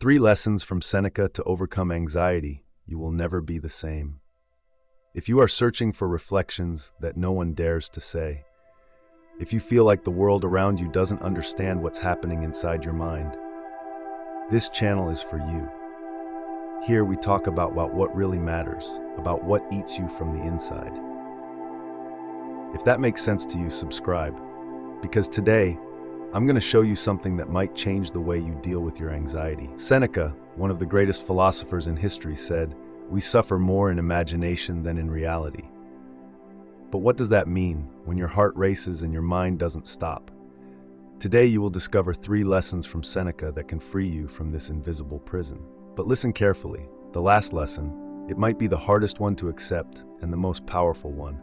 3 lessons from Seneca to overcome anxiety. You will never be the same. If you are searching for reflections that no one dares to say, if you feel like the world around you doesn't understand what's happening inside your mind, this channel is for you. Here we talk about what really matters, about what eats you from the inside. If that makes sense to you, subscribe, because today, I'm going to show you something that might change the way you deal with your anxiety. Seneca, one of the greatest philosophers in history, said, "We suffer more in imagination than in reality." But what does that mean when your heart races and your mind doesn't stop? Today you will discover 3 lessons from Seneca that can free you from this invisible prison. But listen carefully. The last lesson, it might be the hardest one to accept and the most powerful one.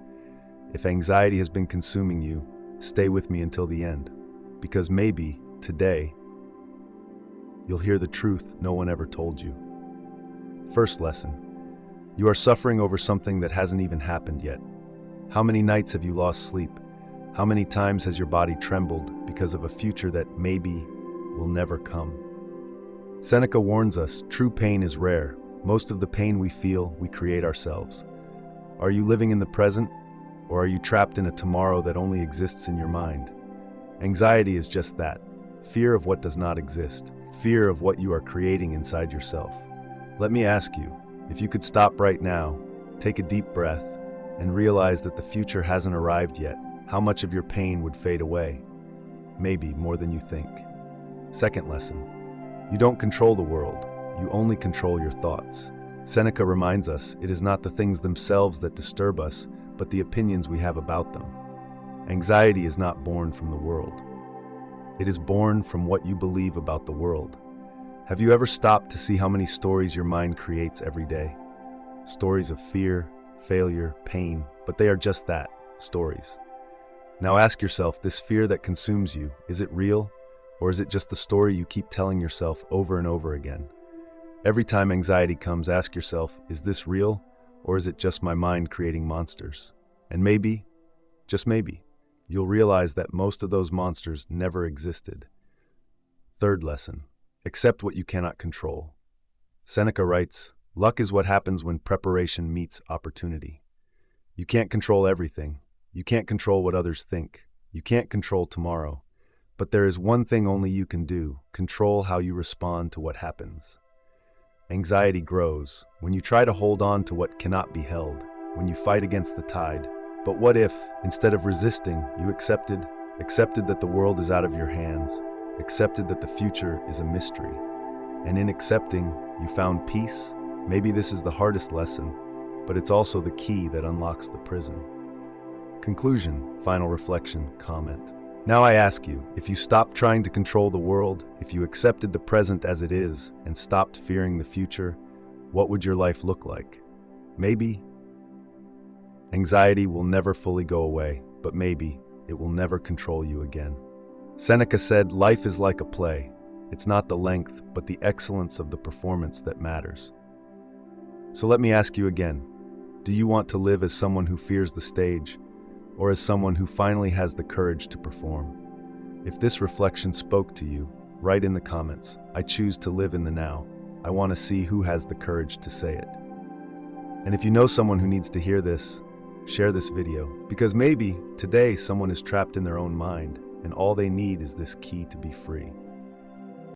If anxiety has been consuming you, stay with me until the end. Because maybe, today, you'll hear the truth no one ever told you. First lesson. You are suffering over something that hasn't even happened yet. How many nights have you lost sleep? How many times has your body trembled because of a future that maybe will never come? Seneca warns us, true pain is rare. Most of the pain we feel, we create ourselves. Are you living in the present, or are you trapped in a tomorrow that only exists in your mind? Anxiety is just that, fear of what does not exist, fear of what you are creating inside yourself. Let me ask you, if you could stop right now, take a deep breath, and realize that the future hasn't arrived yet, how much of your pain would fade away? Maybe more than you think. Second lesson, you don't control the world, you only control your thoughts. Seneca reminds us, it is not the things themselves that disturb us, but the opinions we have about them. Anxiety is not born from the world. It is born from what you believe about the world. Have you ever stopped to see how many stories your mind creates every day? Stories of fear, failure, pain, but they are just that, stories. Now ask yourself, this fear that consumes you, is it real? Or is it just the story you keep telling yourself over and over again? Every time anxiety comes, ask yourself, is this real? Or is it just my mind creating monsters? And maybe, just maybe, you'll realize that most of those monsters never existed. Third lesson, accept what you cannot control. Seneca writes, luck is what happens when preparation meets opportunity. You can't control everything. You can't control what others think. You can't control tomorrow. But there is one thing only you can do, control how you respond to what happens. Anxiety grows when you try to hold on to what cannot be held, when you fight against the tide. But what if, instead of resisting, you accepted that the world is out of your hands, accepted that the future is a mystery, and in accepting, you found peace? Maybe this is the hardest lesson, but it's also the key that unlocks the prison. Conclusion, final reflection, comment. Now I ask you, if you stopped trying to control the world, if you accepted the present as it is, and stopped fearing the future, what would your life look like? Maybe anxiety will never fully go away, but maybe it will never control you again. Seneca said, life is like a play. It's not the length, but the excellence of the performance that matters. So let me ask you again, do you want to live as someone who fears the stage, or as someone who finally has the courage to perform? If this reflection spoke to you, write in the comments, I choose to live in the now. I want to see who has the courage to say it. And if you know someone who needs to hear this, share this video, because maybe today someone is trapped in their own mind, and all they need is this key to be free.